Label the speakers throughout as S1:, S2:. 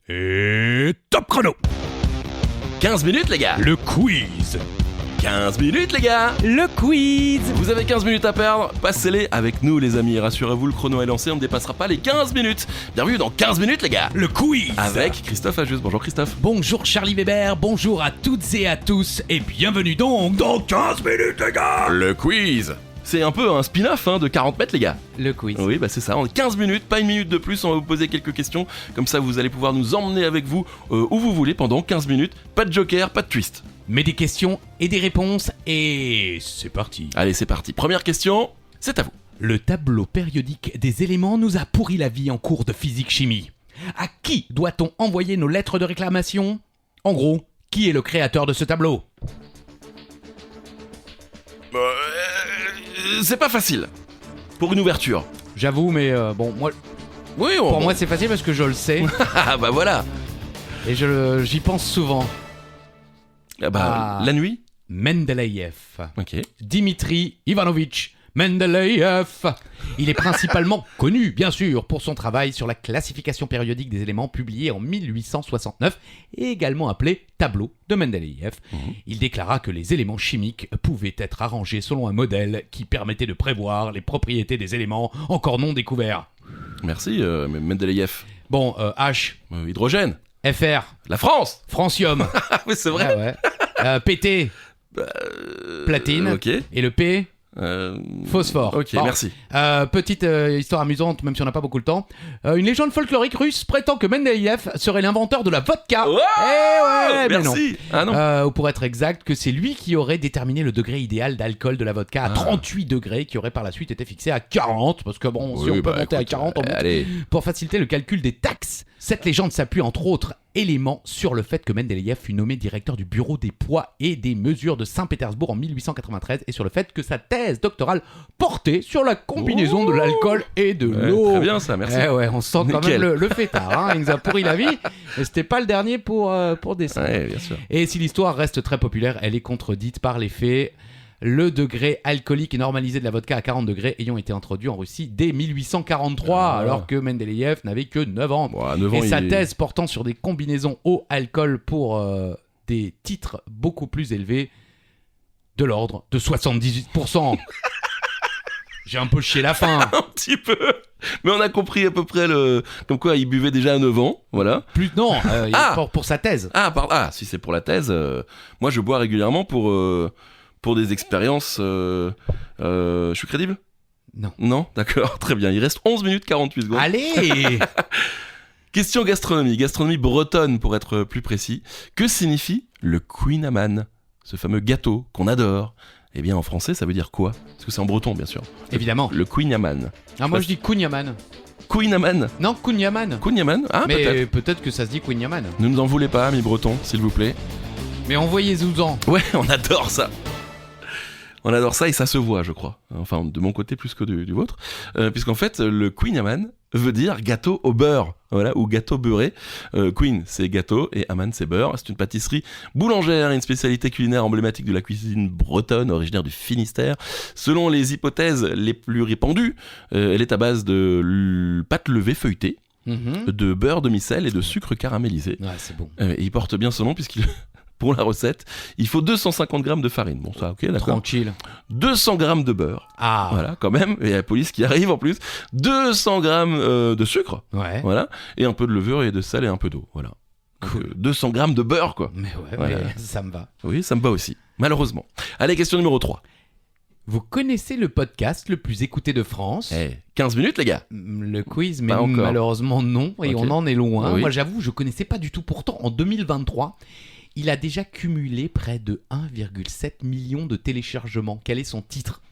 S1: Et top chrono.
S2: 15 minutes les gars.
S1: Le quiz.
S2: 15 minutes les gars.
S1: Le quiz.
S2: Vous avez 15 minutes à perdre, passez-les avec nous les amis. Rassurez-vous, le chrono est lancé, on ne dépassera pas les 15 minutes. Bienvenue dans 15 minutes les gars.
S1: Le quiz.
S2: Avec Christophe Ajus. Bonjour Christophe.
S1: Bonjour Charlie Weber, bonjour à toutes et à tous. Et bienvenue donc dans 15 minutes les gars.
S2: Le quiz. C'est un peu un spin-off de 40 mètres les gars.
S1: Le quiz.
S2: Oui bah c'est ça, en 15 minutes, pas une minute de plus, on va vous poser quelques questions. Comme ça vous allez pouvoir nous emmener avec vous où vous voulez pendant 15 minutes. Pas de joker, pas de twist.
S1: Mais des questions et des réponses et c'est parti.
S2: Allez c'est parti, première question, c'est à vous.
S1: Le tableau périodique des éléments nous a pourri la vie en cours de physique-chimie. À qui doit-on envoyer nos lettres de réclamation ? En gros, qui est le créateur de ce tableau ?
S2: C'est pas facile. Pour une ouverture.
S1: J'avoue, mais bon, moi,
S2: Oui,
S1: pour moi c'est facile parce que je le sais
S2: Ah bah voilà.
S1: et j'y pense souvent.
S2: Ah bah,
S1: Ah.
S2: la nuit.
S1: Mendeleïev.
S2: Ok.
S1: Dimitri Ivanovitch Mendeleïev. Il est principalement connu, bien sûr, pour son travail sur la classification périodique des éléments publié en 1869 et également appelé tableau de Mendeleïev. Il déclara que les éléments chimiques pouvaient être arrangés selon un modèle qui permettait de prévoir les propriétés des éléments encore non découverts.
S2: Merci, Mendeleïev.
S1: Bon, H,
S2: Hydrogène.
S1: FR,
S2: La France.
S1: francium,
S2: Ah oui, c'est vrai.
S1: ah ouais. PT, platine,
S2: Ok.
S1: et le P, phosphore.
S2: Ok,
S1: Bon.
S2: merci.
S1: Petite histoire amusante, même si on n'a pas beaucoup de temps. Une légende folklorique russe prétend que Mendeleïev serait l'inventeur de la vodka.
S2: Wow,
S1: ouais, mais non.
S2: merci. Ah non.
S1: Ou pour être exact, que c'est lui qui aurait déterminé le degré idéal d'alcool de la vodka à 38 degrés, qui aurait par la suite été fixé à 40, parce que bon, si
S2: Oui,
S1: on peut
S2: bah,
S1: monter à
S2: écoute,
S1: 40, on monte.
S2: allez.
S1: Pour faciliter le calcul des taxes, cette légende s'appuie entre autres éléments sur le fait que Mendeleïev fut nommé directeur du bureau des poids et des mesures de Saint-Pétersbourg en 1893 et sur le fait que sa thèse doctorale portait sur la combinaison de l'alcool et de
S2: Ouais,
S1: l'eau.
S2: très bien ça, merci.
S1: Eh ouais, on sent quand
S2: Nickel.
S1: même le fêtard, hein. Il nous a pourri la vie, mais c'était pas le dernier pour descendre.
S2: Ouais, bien sûr.
S1: Et si l'histoire reste très populaire, elle est contredite par les faits. Le degré alcoolique et normalisé de la vodka à 40 degrés ayant été introduit en Russie dès 1843,
S2: Ah.
S1: alors que Mendeleïev n'avait que 9 ans.
S2: Bon, à 9 ans,
S1: Et sa
S2: il-
S1: thèse portant sur des combinaisons eau-alcool pour des titres beaucoup plus élevés, de l'ordre de 78%. J'ai un peu chié la fin.
S2: Un petit peu. Mais on a compris à peu près comme quoi il buvait déjà à 9 ans, voilà.
S1: Plus non,
S2: Ah.
S1: pour sa thèse.
S2: Ah, si c'est pour la thèse, moi je bois régulièrement pour des expériences. Je suis crédible ?
S1: Non.
S2: Non ? D'accord, très bien. Il reste 11 minutes 48 secondes.
S1: Allez.
S2: Question gastronomie bretonne pour être plus précis. Que signifie le Queen-Aman ? Ce fameux gâteau qu'on adore. Eh bien en français ça veut dire quoi ? Parce que c'est en breton bien sûr.
S1: Évidemment.
S2: Le Queen-Aman.
S1: Ah, moi je dis Kunyaman.
S2: Queen-Aman ?
S1: Non, Kunyaman.
S2: Queen-Aman ? Ah
S1: Mais
S2: peut-être.
S1: peut-être que ça se dit Kunyaman.
S2: Ne nous en voulez pas, amis bretons, s'il vous plaît.
S1: Mais envoyez-vous-en.
S2: Ouais, on adore ça. On adore ça et ça se voit, je crois. Enfin, de mon côté plus que du vôtre. Puisqu'en fait, le Queen-Aman veut dire gâteau au beurre. Voilà, ou gâteau beurré. Queen, c'est gâteau et Aman, c'est beurre. C'est une pâtisserie boulangère et une spécialité culinaire emblématique de la cuisine bretonne, originaire du Finistère. Selon les hypothèses les plus répandues, elle est à base de pâte levée feuilletée, de beurre demi-sel et de sucre caramélisé.
S1: Ouais, c'est bon.
S2: Et il porte bien son nom puisqu'il... Pour la recette, il faut 250 grammes de farine. Bon, ça, ok, d'accord.
S1: Tranquille.
S2: 200 grammes de beurre.
S1: Ah.
S2: Voilà, quand même. Et la police qui arrive en plus. 200 grammes de sucre.
S1: Ouais.
S2: Voilà. Et un peu de levure et de sel et un peu d'eau. Voilà. Donc,
S1: Cool.
S2: 200 grammes de beurre, quoi.
S1: Mais ouais,
S2: Voilà.
S1: mais ça me va.
S2: Oui, ça me va aussi. Malheureusement. Allez, question numéro 3.
S1: Vous connaissez le podcast le plus écouté de France ?
S2: 15 minutes, les gars.
S1: Le quiz, mais
S2: Pas encore.
S1: malheureusement non, et
S2: Ok.
S1: on en est loin.
S2: Oui.
S1: Moi j'avoue, je connaissais pas du tout. Pourtant, en 2023, il a déjà cumulé près de 1,7 million de téléchargements. Quel est son titre ?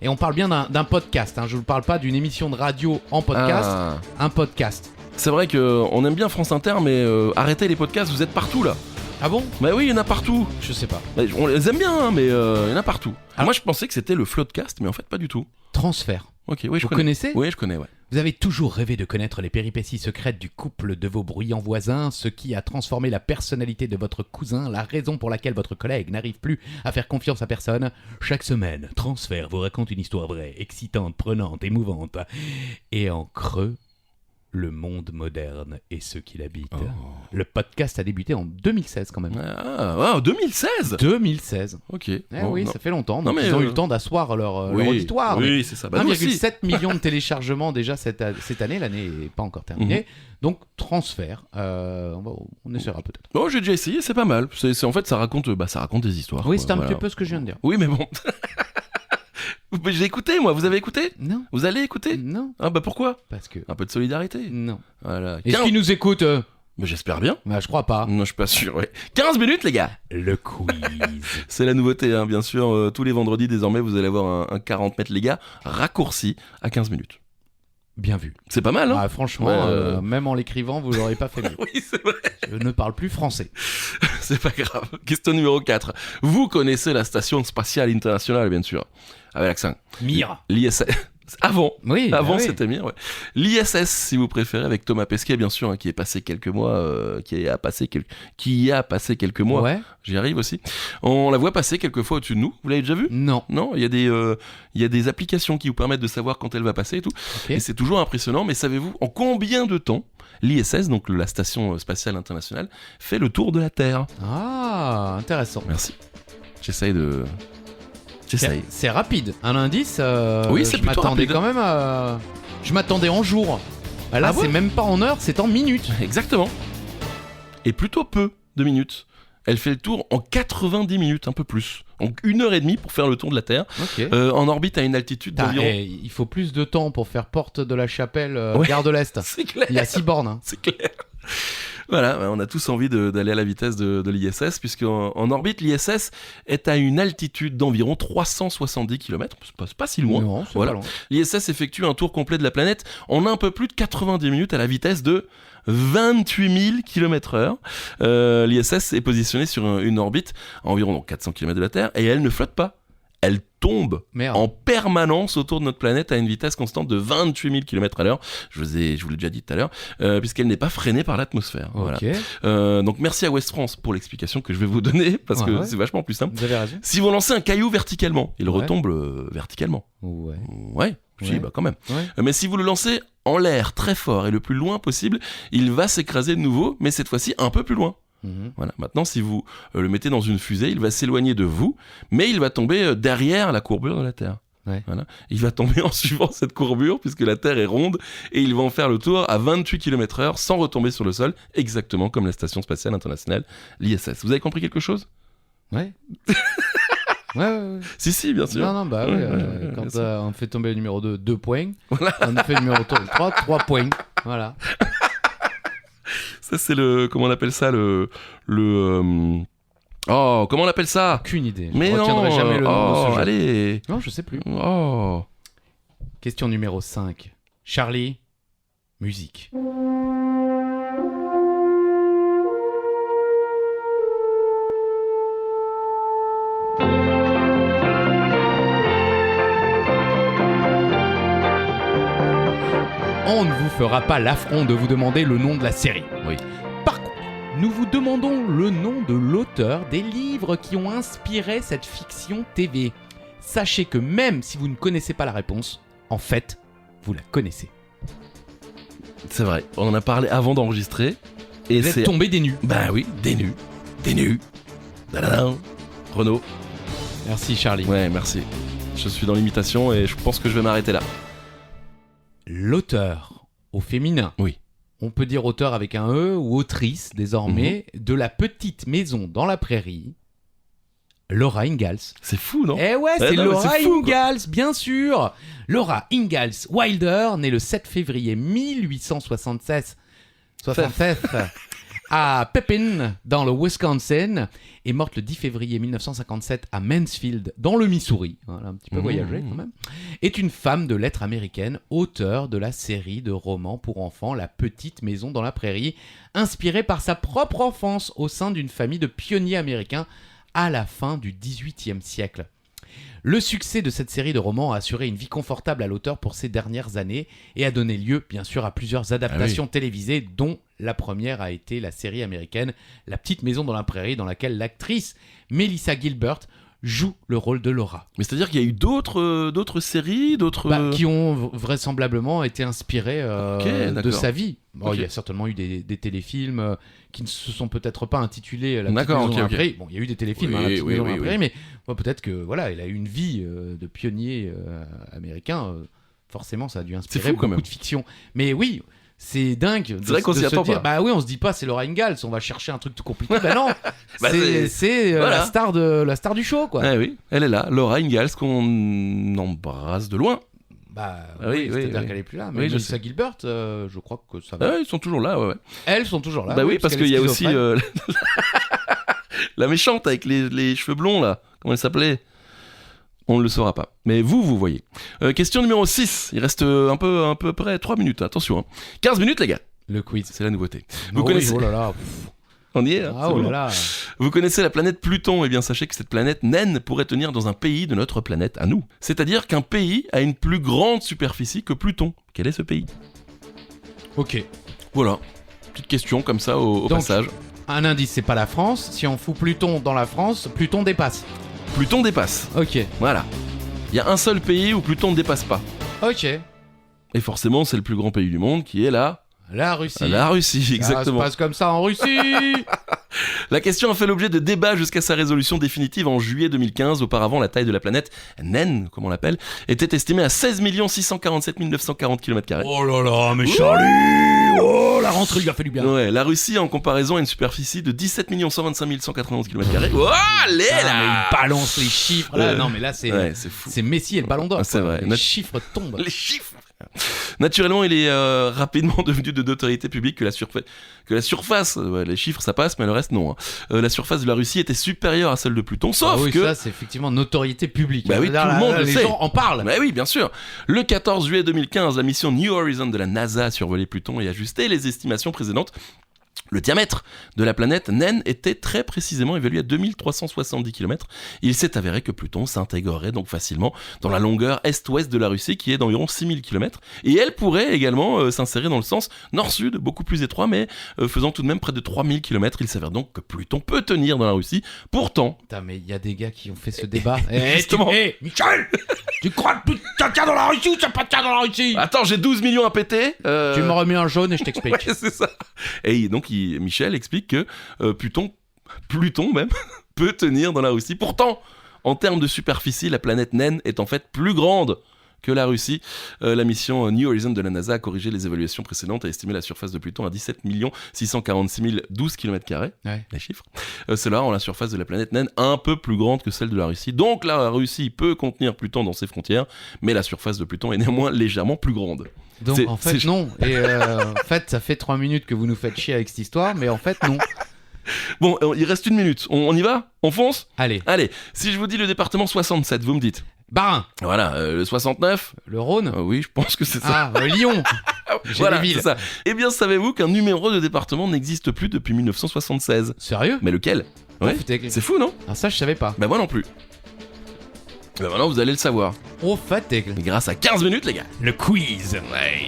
S1: Et on parle bien d'un podcast, hein. Je ne parle pas d'une émission de radio en podcast,
S2: Ah.
S1: un podcast.
S2: C'est vrai qu'on aime bien France Inter, mais arrêtez les podcasts, vous êtes partout, là.
S1: Ah bon ?
S2: Bah oui, il y en a partout.
S1: Je sais pas.
S2: Bah, on les aime bien, hein, mais il y en a partout.
S1: Ah.
S2: Moi, je pensais que c'était le Floodcast, mais en fait, pas du tout.
S1: Transfert.
S2: Ok, oui, je
S1: Vous
S2: connais.
S1: connaissez ?
S2: Oui, je connais, ouais.
S1: Vous avez toujours rêvé de connaître les péripéties secrètes du couple de vos bruyants voisins, ce qui a transformé la personnalité de votre cousin, la raison pour laquelle votre collègue n'arrive plus à faire confiance à personne. Chaque semaine, Transfert vous raconte une histoire vraie, excitante, prenante, émouvante. Et en creux, Le monde moderne et ceux qui l'habitent.
S2: Oh.
S1: Le podcast a débuté en 2016 quand même.
S2: Ah, 2016.
S1: 2016.
S2: Ok.
S1: Oui,
S2: non.
S1: ça fait longtemps.
S2: Non,
S1: Donc
S2: mais
S1: ils ont eu le temps d'asseoir leur auditoire.
S2: Oui, c'est ça. Bah, nous aussi.
S1: 1,7 million de téléchargements déjà cette année. L'année n'est pas encore terminée. Donc transfert. On essaiera peut-être.
S2: Bon, j'ai déjà essayé, c'est pas mal. En fait, ça raconte des histoires.
S1: Oui,
S2: quoi,
S1: c'est un
S2: voilà.
S1: petit peu ce que je viens de dire.
S2: Oui, mais bon. J'ai écouté, moi. Vous avez écouté?
S1: Non.
S2: Vous allez écouter?
S1: Non.
S2: Ah bah pourquoi?
S1: Parce que.
S2: Un peu de solidarité.
S1: Non.
S2: Voilà.
S1: Est-ce qu'ils nous écoutent
S2: Mais j'espère bien.
S1: Bah, je crois pas.
S2: Non, je suis pas sûr. Ouais. 15 minutes, les gars.
S1: Le quiz.
S2: C'est la nouveauté, hein, bien sûr. Tous les vendredis, désormais, vous allez avoir un 40 mètres, les gars, raccourci à 15 minutes.
S1: Bien vu.
S2: C'est pas mal, hein?
S1: Ah, franchement,
S2: Ouais,
S1: même en l'écrivant, vous l'aurez pas fait mieux.
S2: Oui, c'est vrai.
S1: Je ne parle plus français.
S2: C'est pas grave. Question numéro 4. Vous connaissez la station spatiale internationale, bien sûr. Avec l'accent.
S1: Mir.
S2: L'ISS. Avant.
S1: Oui.
S2: Avant,
S1: bah oui.
S2: c'était Mir, ouais. L'ISS, si vous préférez, avec Thomas Pesquet, bien sûr, hein, qui est passé quelques mois, qui a passé quelques mois.
S1: Ouais.
S2: J'y arrive aussi. On la voit passer quelques fois au-dessus de nous. Vous l'avez déjà vu?
S1: Non.
S2: Non, il y a des applications qui vous permettent de savoir quand elle va passer et tout.
S1: Ok.
S2: Et c'est toujours impressionnant. Mais savez-vous en combien de temps l'ISS, donc la station spatiale internationale, fait le tour de la Terre?
S1: Ah, intéressant.
S2: Merci. J'essaye.
S1: C'est rapide. Un indice.
S2: Oui, c'est
S1: je
S2: plutôt
S1: m'attendais
S2: rapide.
S1: quand même à. Je m'attendais en jours. Bah là,
S2: Ah ouais
S1: c'est même pas en heures, c'est en minutes.
S2: Exactement. Et plutôt peu de minutes. Elle fait le tour en 90 minutes, un peu plus. Donc 1h30 pour faire le tour de la Terre.
S1: Ok.
S2: En orbite à une altitude d'environ...
S1: Il faut plus de temps pour faire porte de la Chapelle,
S2: Ouais.
S1: gare de l'Est.
S2: C'est clair.
S1: Il y a 6 bornes. Hein.
S2: C'est clair. Voilà, on a tous envie d'aller à la vitesse de l'ISS, puisqu'en orbite, l'ISS est à une altitude d'environ 370 km. C'est pas si loin.
S1: Non, c'est
S2: Voilà.
S1: pas loin.
S2: L'ISS effectue un tour complet de la planète en un peu plus de 90 minutes à la vitesse de 28 000 km/h. L'ISS est positionnée sur une orbite à environ donc 400 km de la Terre et elle ne flotte pas. Elle tombe
S1: Merde.
S2: en permanence autour de notre planète à une vitesse constante de 28 000 km/h. Je vous l'ai déjà dit tout à l'heure, puisqu'elle n'est pas freinée par l'atmosphère.
S1: Ok.
S2: Voilà. Donc merci à West France pour l'explication que je vais vous donner, parce que
S1: Ouais.
S2: c'est vachement plus simple.
S1: Vous avez raison.
S2: Si vous lancez un caillou verticalement, il
S1: Ouais.
S2: retombe verticalement.
S1: Ouais.
S2: Ouais, si,
S1: Ouais.
S2: bah quand même.
S1: Ouais.
S2: Mais si vous le lancez en l'air très fort et le plus loin possible, il va s'écraser de nouveau, mais cette fois-ci un peu plus loin.
S1: Mhm.
S2: Voilà. Maintenant, si vous le mettez dans une fusée, il va s'éloigner de vous, mais il va tomber derrière la courbure de la Terre.
S1: Ouais.
S2: Voilà. Il va tomber en suivant cette courbure, puisque la Terre est ronde, et il va en faire le tour à 28 km/h sans retomber sur le sol, exactement comme la Station Spatiale Internationale, l'ISS. Vous avez compris quelque chose?
S1: Ouais. Ouais.
S2: Si, bien sûr.
S1: Non, bah oui.
S2: Ouais,
S1: Quand
S2: bien sûr.
S1: on fait tomber le numéro 2, 2 points.
S2: Voilà.
S1: On fait le numéro 3, 3 points. Voilà.
S2: Ça, c'est le... Comment on appelle ça? Oh, comment on appelle ça?
S1: Aucune idée.
S2: Mais
S1: Je retiendrai
S2: non,
S1: jamais le nom de ce jeu.
S2: allez.
S1: Non, je sais plus.
S2: Oh.
S1: Question numéro 5. Charlie, musique. On ne vous fera pas l'affront de vous demander le nom de la série.
S2: Oui.
S1: Par contre, nous vous demandons le nom de l'auteur des livres qui ont inspiré cette fiction TV. Sachez que même si vous ne connaissez pas la réponse, en fait, vous la connaissez.
S2: C'est vrai, on en a parlé avant d'enregistrer. Et
S1: Vous
S2: c'est...
S1: êtes tombé des nues.
S2: Bah oui, des nus. Da-da-da. Renaud.
S1: Merci Charlie.
S2: Ouais, merci. Je suis dans l'imitation et je pense que je vais m'arrêter là.
S1: L'auteur, au féminin.
S2: Oui.
S1: On peut dire auteur avec un E ou autrice désormais, de La Petite Maison dans la Prairie, Laura Ingalls.
S2: C'est fou, non?
S1: Eh ouais,
S2: Eh
S1: c'est
S2: non, mais
S1: Laura
S2: c'est fou, quoi.
S1: Ingalls, bien sûr. Laura Ingalls Wilder, née le 7 février 1876 à Pepin, dans le Wisconsin, est morte le 10 février 1957 à Mansfield, dans le Missouri, voilà, un petit peu voyagé quand même, est une femme de lettres américaine, auteure de la série de romans pour enfants La Petite Maison dans la Prairie, inspirée par sa propre enfance au sein d'une famille de pionniers américains à la fin du XVIIIe siècle. Le succès de cette série de romans a assuré une vie confortable à l'auteur pour ces dernières années et a donné lieu, bien sûr, à plusieurs adaptations télévisées, dont la première a été la série américaine La Petite Maison dans la Prairie, dans laquelle l'actrice Melissa Gilbert joue le rôle de Laura.
S2: Mais c'est-à-dire qu'il y a eu d'autres séries,
S1: Qui ont vraisemblablement été inspirées de
S2: d'accord.
S1: sa vie. Bon,
S2: Ok.
S1: il y a certainement eu des téléfilms qui ne se sont peut-être pas intitulés La Petite
S2: D'accord,
S1: Maison
S2: ok,
S1: dans la
S2: ok.
S1: Prairie. Bon, il y a eu des téléfilms,
S2: Oui,
S1: La Petite
S2: oui,
S1: Maison dans
S2: oui,
S1: la
S2: oui.
S1: Prairie, mais peut-être que voilà, il a eu une vie de pionnier américain. Forcément, ça a dû inspirer
S2: fou, quand
S1: beaucoup
S2: même.
S1: de fiction. Mais oui. C'est dingue
S2: vrai qu'on s'y
S1: se
S2: attend
S1: dire,
S2: pas.
S1: bah oui, on se dit pas c'est Laura Ingalls, on va chercher un truc tout compliqué. Bah non,
S2: Bah,
S1: c'est
S2: voilà.
S1: la star du show, quoi.
S2: Ah oui, elle est là, Laura Ingalls, qu'on embrasse de loin.
S1: Bah
S2: Oui,
S1: oui,
S2: oui,
S1: c'est-à-dire
S2: oui.
S1: qu'elle est plus là.
S2: Oui,
S1: Mais
S2: je
S1: Melissa
S2: sais.
S1: Gilbert, je crois que ça va.
S2: Ah ouais, ils sont toujours là, ouais.
S1: Elles sont toujours là.
S2: Bah oui, parce
S1: qu'elle
S2: qu'il y
S1: est
S2: a aussi
S1: schizophrène.
S2: la méchante avec les cheveux blonds, là. Comment elle s'appelait ? On ne le saura pas. Mais vous voyez. Question numéro 6. Il reste un peu près 3 minutes. Attention. 15 minutes, les gars.
S1: Le quiz.
S2: C'est la nouveauté. Vous
S1: Oh oui,
S2: connaissez...
S1: oh là là.
S2: On y est, hein,
S1: Ah
S2: c'est
S1: oh
S2: bon.
S1: là là.
S2: Vous connaissez la planète Pluton, et bien sachez que cette planète naine pourrait tenir dans un pays de notre planète à nous. C'est-à-dire qu'un pays a une plus grande superficie que Pluton. Quel est ce pays ?
S1: Ok.
S2: Voilà. Petite question comme ça au
S1: Donc,
S2: passage.
S1: Un indice, c'est pas la France. Si on fout Pluton dans la France, Pluton dépasse.
S2: Pluton dépasse.
S1: Ok.
S2: Voilà. Il y a un seul pays où Pluton ne dépasse pas.
S1: Ok.
S2: Et forcément, c'est le plus grand pays du monde qui est là.
S1: La Russie.
S2: La Russie, exactement.
S1: Ça se passe comme ça en Russie.
S2: La question a fait l'objet de débats jusqu'à sa résolution définitive en juillet 2015. Auparavant, la taille de la planète, naine, comme on l'appelle, était estimée à 16 647 940 km².
S1: Oh là là, mais Charlie. Oh, la rentrée lui a fait du bien.
S2: Ouais, la Russie, en comparaison, a une superficie de 17 125 191 km². Oh, allez
S1: Ah, mais
S2: là
S1: il balance les chiffres là. Non, mais là, c'est
S2: Ouais, c'est fou.
S1: c'est Messi et le Ballon d'Or.
S2: Ah, c'est
S1: quoi.
S2: vrai.
S1: Les chiffres tombent.
S2: Les chiffres. Naturellement, il est rapidement devenu de notoriété publique que la surface, ouais, les chiffres ça passe, mais le reste non. La surface de la Russie était supérieure à celle de Pluton, sauf
S1: Ah oui,
S2: que...
S1: ça, c'est effectivement notoriété publique.
S2: Bah oui,
S1: Là,
S2: tout le monde le
S1: les
S2: sait.
S1: gens en parlent.
S2: Bah oui, bien sûr. Le 14 juillet 2015, la mission New Horizons de la NASA a survolé Pluton et ajusté les estimations précédentes. Le diamètre de la planète naine était très précisément évalué à 2370 km. Il s'est avéré que Pluton s'intégrerait donc facilement dans la longueur est-ouest de la Russie qui est d'environ 6000 km. Et elle pourrait également s'insérer dans le sens nord-sud, beaucoup plus étroit, mais faisant tout de même près de 3000 km. Il s'avère donc que Pluton peut tenir dans la Russie. Pourtant...
S1: Putain, mais il y a des gars qui ont fait ce débat.
S2: Justement.
S1: Michel, tu crois que ça tient dans la Russie ou ça pas tient dans la Russie?
S2: Attends, j'ai 12 millions à péter.
S1: Tu me remets un jaune et je t'explique.
S2: Ouais, c'est ça. Et donc, Michel explique que Pluton même, peut tenir dans la Russie. Pourtant, en termes de superficie, la planète naine est en fait plus grande que la Russie. La mission New Horizons de la NASA a corrigé les évaluations précédentes et estimé la surface de Pluton à 17 646 012 km².
S1: Ouais.
S2: Les chiffres. Cela rend la surface de la planète naine un peu plus grande que celle de la Russie. Donc la Russie peut contenir Pluton dans ses frontières, mais la surface de Pluton est néanmoins légèrement plus grande.
S1: Donc
S2: C'est-
S1: en fait
S2: c'est-
S1: non. Et en fait ça fait 3 minutes que vous nous faites chier avec cette histoire, mais en fait non.
S2: Bon, il reste 1 minute. On y va ? On fonce ?
S1: Allez,
S2: Allez, si je vous dis le département 67, vous me dites.
S1: Barin,
S2: Voilà, le 69
S1: le Rhône.
S2: oui, je pense que c'est ça.
S1: Ah, Lyon. J'ai
S2: Voilà,
S1: des villes.
S2: c'est ça. Eh bien, savez-vous qu'un numéro de département n'existe plus depuis 1976 ?
S1: Sérieux?
S2: Mais lequel ? Ouais,
S1: Oh, putain.
S2: c'est fou, non ?
S1: Ah, ça je savais pas.
S2: Bah moi non plus. Bah maintenant, vous allez le savoir.
S1: Oh, fatigue.
S2: Et grâce à 15 minutes, les gars.
S1: Le quiz.
S2: Ouais.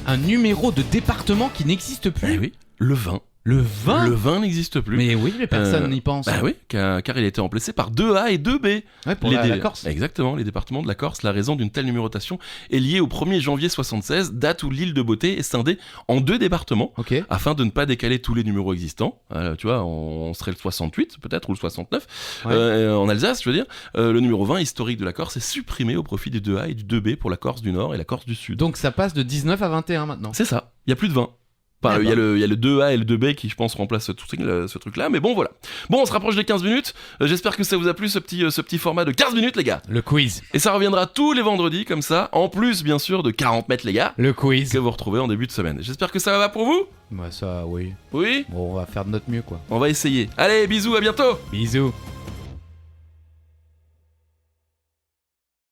S1: Un numéro de département qui n'existe plus.
S2: Eh oui, le vin.
S1: Le vin.
S2: Le vin n'existe plus.
S1: Mais oui, mais personne n'y pense.
S2: Bah oui, car il a été remplacé par 2A et 2B.
S1: Ouais, pour
S2: Les
S1: la Corse.
S2: Exactement, les départements de la Corse. La raison d'une telle numérotation est liée au 1er janvier 76, date où l'île de Beauté est scindée en 2 départements,
S1: Ok.
S2: afin de ne pas décaler tous les numéros existants. Tu vois, on serait le 68 peut-être, ou le 69.
S1: Ouais.
S2: En Alsace, je veux dire. Le numéro 20 historique de la Corse est supprimé au profit des 2A et du 2B pour la Corse du Nord et la Corse du Sud.
S1: Donc ça passe de 19 à 21 maintenant.
S2: C'est ça, il n'y a plus de 20. Enfin,
S1: Eh
S2: il y a
S1: ben.
S2: le 2A et le 2B qui, je pense, remplacent ce truc-là, mais bon, voilà. Bon, on se rapproche des 15 minutes. J'espère que ça vous a plu, ce petit format de 15 minutes, les gars.
S1: Le quiz.
S2: Et ça reviendra tous les vendredis, comme ça, en plus, bien sûr, de 40 mètres, les gars,
S1: Le quiz.
S2: que vous retrouvez en début de semaine. J'espère que ça va pour vous.
S1: Bah ça, oui.
S2: Oui,
S1: Bon, on va faire de notre mieux, quoi.
S2: on va essayer. Allez, bisous, à bientôt.
S1: Bisous.